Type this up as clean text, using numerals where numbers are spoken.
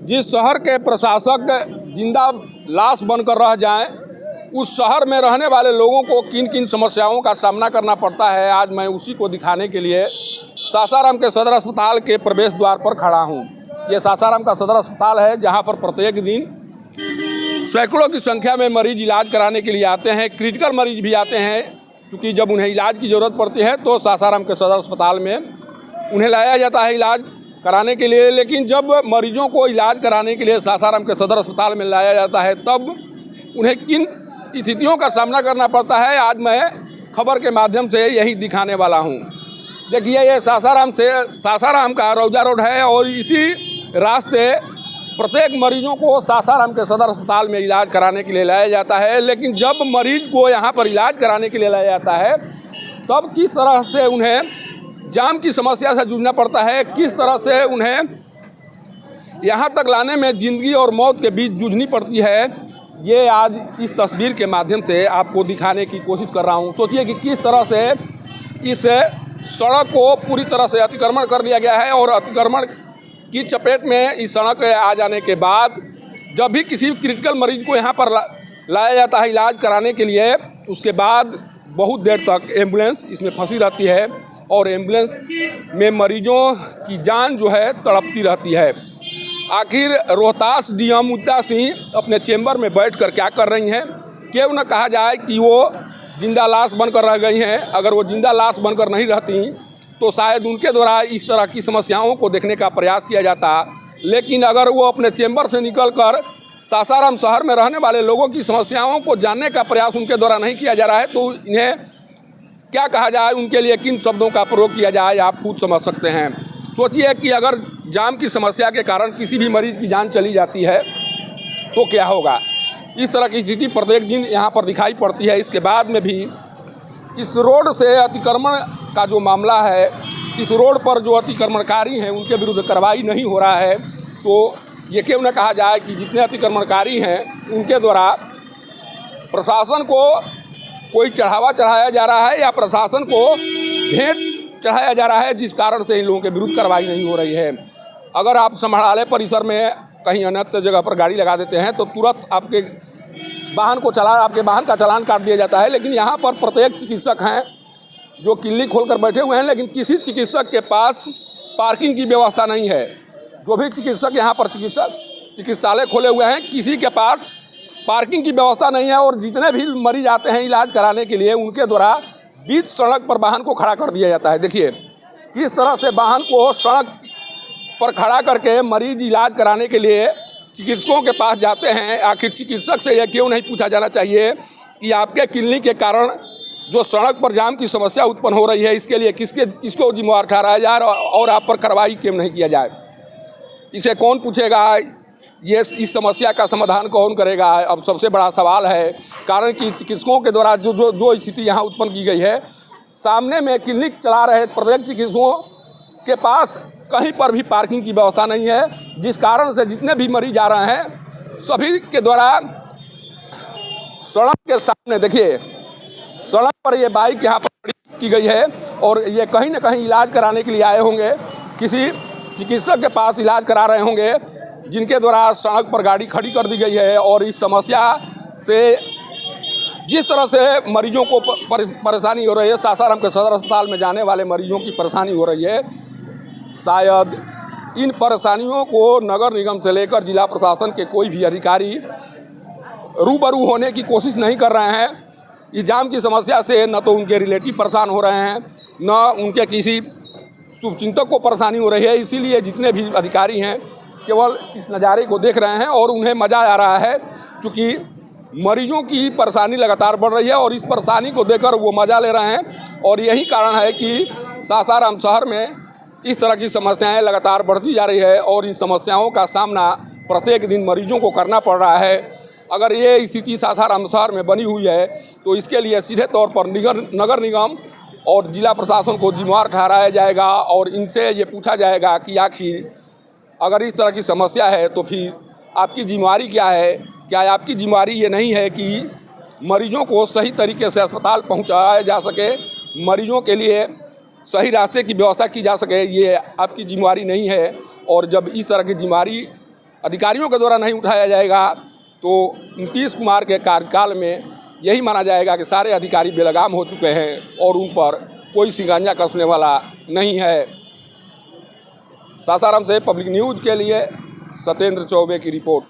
जिस शहर के प्रशासक जिंदा लाश बनकर रह जाएं, उस शहर में रहने वाले लोगों को किन किन समस्याओं का सामना करना पड़ता है, आज मैं उसी को दिखाने के लिए सासाराम के सदर अस्पताल के प्रवेश द्वार पर खड़ा हूं। ये सासाराम का सदर अस्पताल है, जहां पर प्रत्येक दिन सैकड़ों की संख्या में मरीज इलाज कराने के लिए आते हैं। क्रिटिकल मरीज भी आते हैं, क्योंकि जब उन्हें इलाज की ज़रूरत पड़ती है तो सासाराम के सदर अस्पताल में उन्हें लाया जाता है इलाज कराने के लिए। लेकिन जब मरीजों को इलाज कराने के लिए सासाराम के सदर अस्पताल में लाया जाता है, तब उन्हें किन स्थितियों का सामना करना पड़ता है, आज मैं खबर के माध्यम से यही दिखाने वाला हूं। देखिए, ये सासाराम का रौजा रोड है और इसी रास्ते प्रत्येक मरीजों को सासाराम के सदर अस्पताल में इलाज कराने के लिए लाया जाता है। लेकिन जब मरीज को यहाँ पर इलाज कराने के लिए लाया जाता है, तब किस तरह से उन्हें जाम की समस्या से जूझना पड़ता है, किस तरह से उन्हें यहाँ तक लाने में ज़िंदगी और मौत के बीच जूझनी पड़ती है, ये आज इस तस्वीर के माध्यम से आपको दिखाने की कोशिश कर रहा हूँ। सोचिए कि किस तरह से इस सड़क को पूरी तरह से अतिक्रमण कर लिया गया है और अतिक्रमण की चपेट में इस सड़क आ जाने के बाद जब भी किसी क्रिटिकल मरीज को यहाँ पर लाया जाता है इलाज कराने के लिए, उसके बाद बहुत देर तक एम्बुलेंस इसमें फंसी रहती है और एम्बुलेंस में मरीजों की जान जो है तड़पती रहती है। आखिर रोहतास डीएम मुद्दा सिंह अपने चेंबर में बैठकर क्या कर रही हैं? क्यों न कहा जाए कि वो जिंदा लाश बनकर रह गई हैं। अगर वो जिंदा लाश बनकर नहीं रहती तो शायद उनके द्वारा इस तरह की समस्याओं को देखने का प्रयास किया जाता। लेकिन अगर वो अपने चेंबर से निकलकर सासाराम शहर में रहने वाले लोगों की समस्याओं को जानने का प्रयास उनके द्वारा नहीं किया जा रहा है, तो इन्हें क्या कहा जाए, उनके लिए किन शब्दों का प्रयोग किया जाए, आप खुद समझ सकते हैं। सोचिए कि अगर जाम की समस्या के कारण किसी भी मरीज की जान चली जाती है तो क्या होगा। इस तरह की स्थिति प्रत्येक दिन यहाँ पर दिखाई पड़ती है। इसके बाद में भी इस रोड से अतिक्रमण का जो मामला है, इस रोड पर जो अतिक्रमणकारी हैं उनके विरुद्ध कार्रवाई नहीं हो रहा है, तो ये क्यों न कहा जाए कि जितने अतिक्रमणकारी हैं उनके द्वारा प्रशासन को कोई चढ़ावा चढ़ाया जा रहा है या प्रशासन को भेंट चढ़ाया जा रहा है, जिस कारण से इन लोगों के विरुद्ध कार्रवाई नहीं हो रही है। अगर आप संग्रहालय परिसर में कहीं अन्य जगह पर गाड़ी लगा देते हैं तो तुरंत आपके वाहन का चालान काट दिया जाता है। लेकिन यहाँ पर प्रत्येक चिकित्सक हैं जो क्लिनिक खोलकर बैठे हुए हैं, लेकिन किसी चिकित्सक के पास पार्किंग की व्यवस्था नहीं है। जो भी चिकित्सक यहाँ पर चिकित्सालय खोले हुए हैं, किसी के पास पार्किंग की व्यवस्था नहीं है और जितने भी मरीज आते हैं इलाज कराने के लिए, उनके द्वारा बीच सड़क पर वाहन को खड़ा कर दिया जाता है। देखिए किस तरह से वाहन को सड़क पर खड़ा करके मरीज इलाज कराने के लिए चिकित्सकों के पास जाते हैं। आखिर चिकित्सक से यह क्यों नहीं पूछा जाना चाहिए कि आपके क्लिनिक के कारण जो सड़क पर जाम की समस्या उत्पन्न हो रही है, इसके लिए किसको जिम्मेवार ठहराया जाए और आप पर कार्रवाई क्यों नहीं किया जाए? इसे कौन पूछेगा? ये इस समस्या का समाधान कौन करेगा? अब सबसे बड़ा सवाल है, कारण कि चिकित्सकों के द्वारा जो स्थिति यहाँ उत्पन्न की गई है, सामने में क्लिनिक चला रहे प्रत्येक चिकित्सकों के पास कहीं पर भी पार्किंग की व्यवस्था नहीं है, जिस कारण से जितने भी मरीज आ रहे हैं सभी के द्वारा सड़क के सामने, देखिए सड़क पर ये बाइक यहाँ पर खड़ी की गई है और ये कहीं ना कहीं इलाज कराने के लिए आए होंगे, किसी चिकित्सक के पास इलाज करा रहे होंगे, जिनके द्वारा सड़क पर गाड़ी खड़ी कर दी गई है। और इस समस्या से जिस तरह से मरीजों को परेशानी हो रही है, सासाराम के सदर अस्पताल में जाने वाले मरीजों की परेशानी हो रही है, शायद इन परेशानियों को नगर निगम से लेकर जिला प्रशासन के कोई भी अधिकारी रूबरू होने की कोशिश नहीं कर रहे हैं। इस जाम की समस्या से न तो उनके रिलेटिव परेशान हो रहे हैं, न उनके किसी शुभचिंतक को परेशानी हो रही है। इसीलिए जितने भी अधिकारी हैं केवल इस नज़ारे को देख रहे हैं और उन्हें मज़ा आ रहा है, क्योंकि मरीजों की परेशानी लगातार बढ़ रही है और इस परेशानी को देखकर वो मज़ा ले रहे हैं। और यही कारण है कि सासाराम शहर में इस तरह की समस्याएं लगातार बढ़ती जा रही है और इन समस्याओं का सामना प्रत्येक दिन मरीजों को करना पड़ रहा है। अगर ये स्थिति सासाराम शहर में बनी हुई है तो इसके लिए सीधे तौर पर नगर निगम और जिला प्रशासन को जिम्मेवार ठहराया जाएगा और इनसे ये पूछा जाएगा कि आखिर अगर इस तरह की समस्या है तो फिर आपकी जिम्मेवारी क्या है? क्या आपकी जिम्मेवारी ये नहीं है कि मरीजों को सही तरीके से अस्पताल पहुंचाया जा सके, मरीजों के लिए सही रास्ते की व्यवस्था की जा सके? ये आपकी जिम्मेवारी नहीं है। और जब इस तरह की जिम्मेवारी अधिकारियों के द्वारा नहीं उठाया जाएगा तो नीतीश कुमार के कार्यकाल में यही माना जाएगा कि सारे अधिकारी बेलगाम हो चुके हैं और उन पर कोई शिकंजा कसने वाला नहीं है। सासाराम से पब्लिक न्यूज़ के लिए सत्येंद्र चौबे की रिपोर्ट।